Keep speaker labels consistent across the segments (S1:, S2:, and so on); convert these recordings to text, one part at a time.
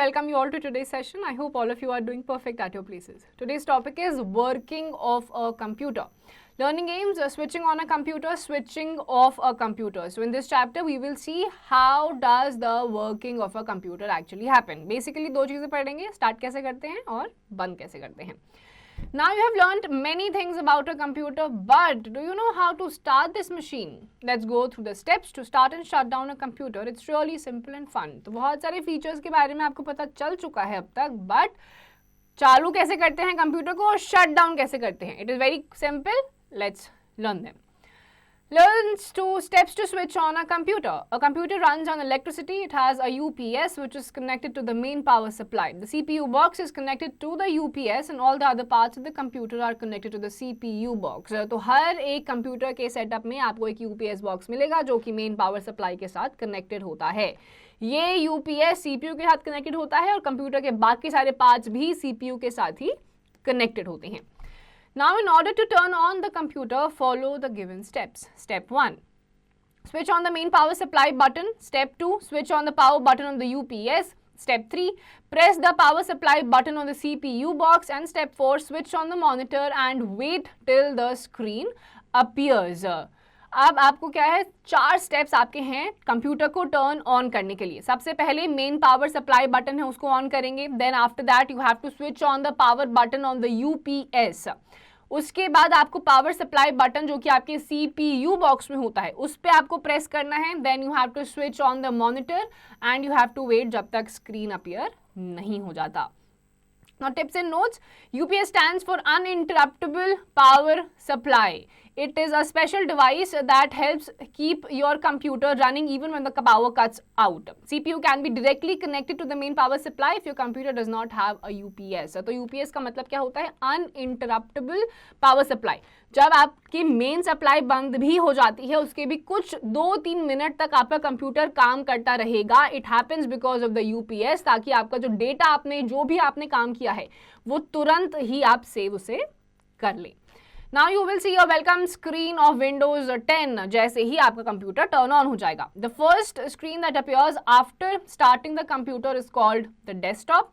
S1: welcome you all to today's session. I hope all of you are doing perfect at your places. Today's topic is working of a computer. Learning aims, switching on a computer, switching off a computer. So in this chapter, we will see how does the working of a computer actually happen. Basically, दो चीज़ें पढ़ेंगे, start कैसे करते हैं और बंद कैसे करते हैं. Now you have learned many things about a computer, but do you know how to start this machine? Let's go through the steps to start and shut down a computer. It's really simple and fun. तो बहुत सारे features के बारे में आपको पता चल चुका है अब तक, but चालू कैसे करते हैं कंप्यूटर को और शट डाउन कैसे करते हैं? It is very simple. Let's learn them. Learns to steps to switch on a computer. A computer runs on electricity. It has a UPS which is connected to the main power supply. The CPU box is connected to the UPS and all the other parts of the computer are connected to the CPU box. तो हर एक computer के setup में आपको एक UPS box मिलेगा जो कि main power supply के साथ कनेक्टेड होता है. ये UPS CPU के साथ कनेक्टेड होता है और कंप्यूटर के बाकी सारे पार्ट्स भी CPU के साथ ही कनेक्टेड होते हैं. Now, in order to turn on the computer, follow the given steps. Step 1. Switch on the main power supply button. Step 2. Switch on the power button on the UPS. Step 3. Press the power supply button on the CPU box. And step 4. Switch on the monitor and wait till the screen appears. अब आपको क्या है, 4 steps आपके हैं computer को turn on करने के लिए. सबसे पहले मेन पावर सप्लाई बटन है उसको ऑन करेंगे. Then after that you have to switch on the power button on the UPS. उसके बाद आपको पावर सप्लाई बटन जो कि आपके CPU बॉक्स में होता है उस पर आपको प्रेस करना है. Then you have to switch on the monitor and you have to wait जब तक स्क्रीन अपीयर नहीं हो जाता. Now tips and notes. UPS stands for uninterruptible power supply. It is a special device that helps keep your computer running even when the power cuts out. CPU can be directly connected to the main power supply if your computer does not have a UPS. तो UPS का मतलब क्या होता है? Uninterruptible power supply. जब आपकी main supply बंद भी हो जाती है उसके भी कुछ 2-3 मिनट तक आपका कंप्यूटर काम करता रहेगा. It happens because of the UPS, ताकि आपका जो डेटा आपने जो भी आपने काम किया है वो तुरंत ही आप सेव उसे कर ले. Now you will see your welcome screen of Windows 10 जैसे ही आपका कंप्यूटर टर्न ऑन हो जाएगा. The first screen that appears after starting the computer is called the desktop.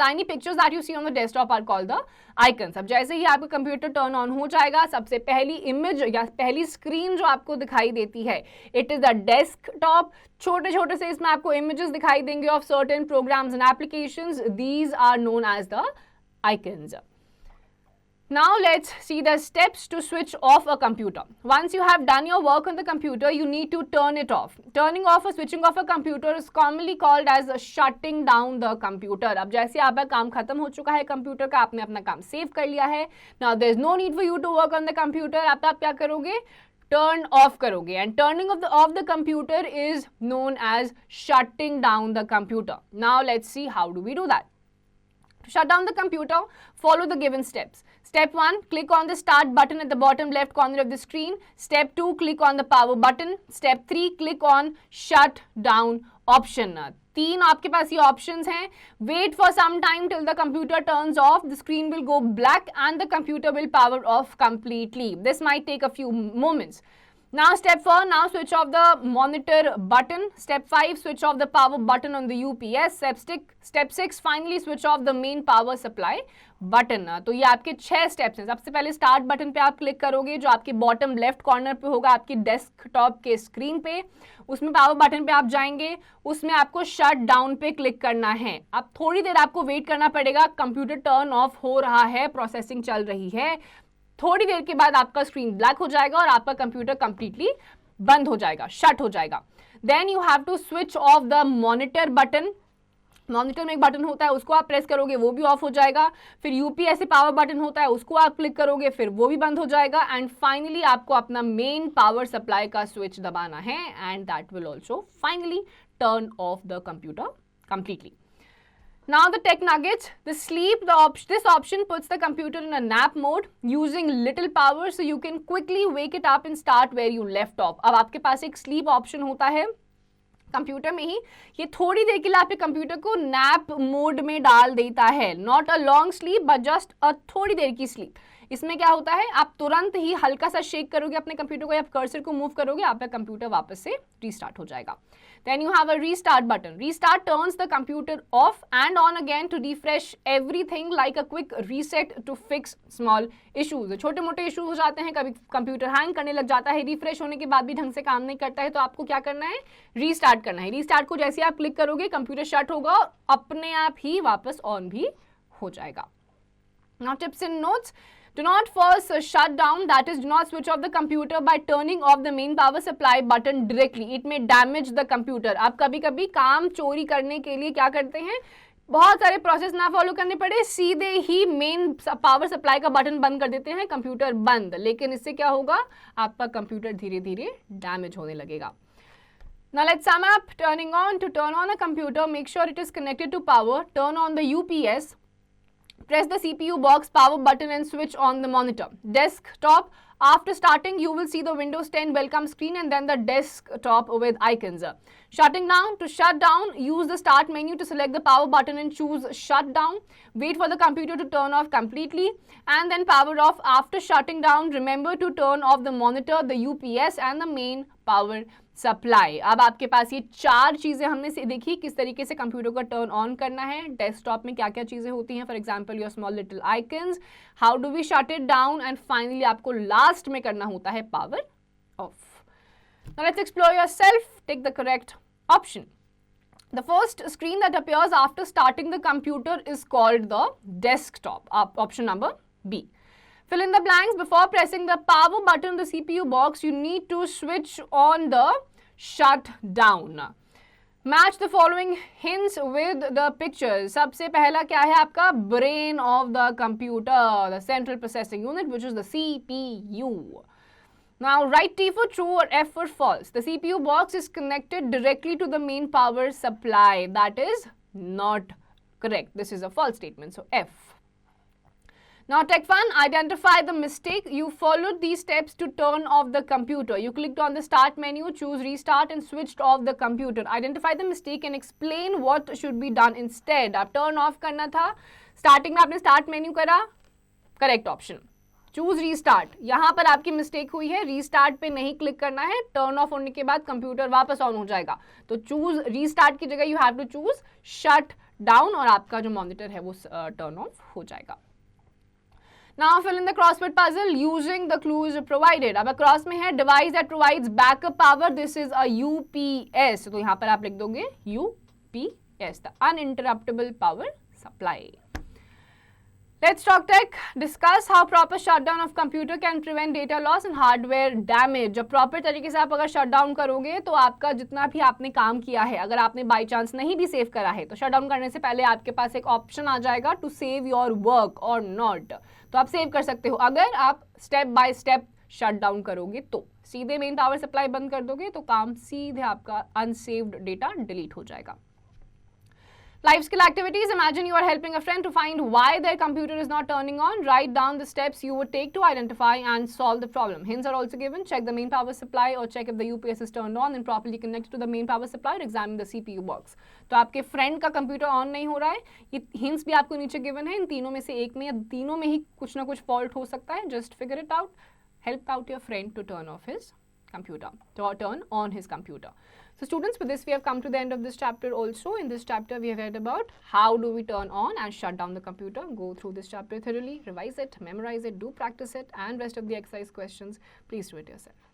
S1: Tiny pictures that you see on the desktop are called the icons. अब जैसे ही आपका computer turn on हो जाएगा सबसे पहली image या पहली स्क्रीन जो आपको दिखाई देती है इट इज द डेस्कटॉप. छोटे छोटे से इसमें आपको इमेजेस दिखाई देंगे of certain programs and applications. These are known as the icons. Now let's see the steps to switch off a computer. Once you have done your work on the computer, you need to turn it off. Turning off or switching off a computer is commonly called as shutting down the computer. अब जैसे आपका काम खत्म हो चुका है computer का, आपने अपना काम सेव कर लिया है. Now there is no need for you to work on the computer. आप क्या करोगे? Turn off करोगे. And turning off the computer is known as shutting down the computer. Now let's see how do we do that. To shut down the computer, follow the given steps. Step 1, click on the start button at the bottom left corner of the screen. Step 2, click on the power button. Step 3, click on shut down option. 3 आपके पास ये options हैं. Wait for some time till the computer turns off. The screen will go black and the computer will power off completely. This might take a few moments. Now step 4, now switch off the monitor button. Step 5, switch off the power button on the UPS. Step 6, finally switch off the main power supply button. तो ये आपके 6 steps हैं. सबसे पहले start button पे आप click करोगे जो आपके बॉटम लेफ्ट कॉर्नर पे होगा आपकी डेस्कटॉप के स्क्रीन पे. उसमें पावर बटन पे आप जाएंगे, उसमें आपको शट डाउन पे क्लिक करना है. अब थोड़ी देर आपको वेट करना पड़ेगा. कंप्यूटर टर्न ऑफ हो रहा है, प्रोसेसिंग चल रही है. थोड़ी देर के बाद आपका स्क्रीन ब्लैक हो जाएगा और आपका कंप्यूटर कंप्लीटली बंद हो जाएगा, शट हो जाएगा. Then you have to switch off the monitor button. Monitor में एक बटन होता है उसको आप प्रेस करोगे वो भी ऑफ हो जाएगा. फिर यूपीएस से पावर बटन होता है उसको आप क्लिक करोगे फिर वो भी बंद हो जाएगा. एंड फाइनली आपको अपना मेन पावर सप्लाई का स्विच दबाना है and that will also finally turn off the computer completely. Now the tech nuggets, this option puts the computer in a nap mode using little power so you can quickly wake it up and start where you left off. अब आपके पास एक sleep option होता है computer में ही. ये थोड़ी देर के लिए आपके कंप्यूटर को नैप मोड में डाल देता है. Not a long sleep but just a थोड़ी देर की स्लीप. इसमें क्या होता है, आप तुरंत ही हल्का सा शेक करोगे अपने कंप्यूटर को या कर्सर को मूव करोगे, आपका कंप्यूटर वापस से रीस्टार्ट हो जाएगा. Then you have a restart button. Restart turns the computer off and on again to refresh everything, like a quick reset to fix small issues. छोटे मोटे इश्यूज हो जाते हैं, कभी कंप्यूटर हैंग करने लग जाता है, रिफ्रेश होने के बाद भी ढंग से काम नहीं करता है, तो आपको क्या करना है, रीस्टार्ट करना है. रीस्टार्ट को जैसे आप क्लिक करोगे कंप्यूटर शट होगा और अपने आप ही वापस ऑन भी हो जाएगा. Now tips and notes. Do not force a shutdown, that is, do not switch off the computer by turning off the main power supply button directly. It may damage the computer. आप कभी-कभी काम चोरी करने के लिए क्या करते हैं, बहुत सारे प्रोसेस ना फॉलो करने पड़े, सीधे ही मेन पावर सप्लाई का बटन बंद कर देते हैं, कंप्यूटर बंद. लेकिन इससे क्या होगा, आपका कंप्यूटर धीरे धीरे डैमेज होने लगेगा. Now let's sum up. Turning on. To turn on a computer, make sure it is connected to power. Turn on the UPS. Press the CPU box power button and switch on the monitor. Desktop. After starting, you will see the Windows 10 welcome screen and then the desktop with icons. Shutting down. To shut down, use the start menu to select the power button and choose shut down. Wait for the computer to turn off completely and then power off. After shutting down, remember to turn off the monitor, the UPS and the main power supply. अब आपके पास ये 4 चीज़ें हमने देखी किस तरीके से computer को टर्न ऑन करना है, डेस्कटॉप में क्या क्या चीज़ें होती हैं, for example your small little icons, how do we shut it down, and finally आपको लास्ट में करना होता है power off. Now let's explore yourself. Take the correct option. The first screen that appears after starting the computer is called the desktop. Option number B. Fill in the blanks. Before pressing the power button on the CPU box, you need to switch on the shut down. Match the following hints with the pictures. सबसे पहला क्या है आपका, brain of the computer, the central processing unit, which is the CPU. Now write T for true or F for false. The CPU box is connected directly to the main power supply. That is not correct. This is a false statement. So F. Now Tech Fun, identify the mistake. You followed these steps to turn off the computer. You clicked on the start menu, choose restart and switched off the computer. Identify the mistake and explain what should be done instead. आप turn off करना था, starting में आपने start menu करा, correct option. Choose restart. यहाँ पर आपकी mistake हुई है, restart पे नहीं click करना है, turn off होने के बाद computer वापस on हो जाएगा. तो choose restart की जगह you have to choose shut down और आपका जो monitor है वो turn off हो जाएगा. Now fill in the crossword puzzle using the clues provided. अब क्रॉस में है device that provides backup power. This is a UPS. तो यहाँ पर आप लिख दोगे UPS, the uninterruptible power supply. Let's talk tech. Discuss how proper shutdown of computer can prevent data loss and hardware damage. जब proper तरीके से आप अगर शट डाउन करोगे तो आपका जितना भी आपने काम किया है, अगर आपने बाई चांस नहीं भी सेव करा है, तो शट डाउन करने से पहले आपके पास एक ऑप्शन आ जाएगा टू सेव योर वर्क और नॉट. तो आप सेव कर सकते हो. अगर आप step by step shut down करोगे तो सीधे मेन पावर सप्लाई बंद कर दोगे तो काम सीधे आपका अनसेव्ड डेटा डिलीट हो जाएगा. Life skill activities. Imagine you are helping a friend to find why their computer is not turning on. Write down the steps you would take to identify and solve the problem. Hints are also given. Check the main power supply or check if the UPS is turned on and properly connected to the main power supply or examine the CPU box. तो आपके friend का computer on नहीं हो रहा है, ये hints भी आपको नीचे गिवन है. इन तीनों में से एक में या तीनों में ही कुछ ना कुछ फॉल्ट हो सकता है. Just figure it out. Help out your friend to turn off his computer, to turn on his computer. So students, with this we have come to the end of this chapter also. In this chapter we have read about how do we turn on and shut down the computer. Go through this chapter thoroughly, revise it, memorize it, do practice it, and rest of the exercise questions please do it yourself.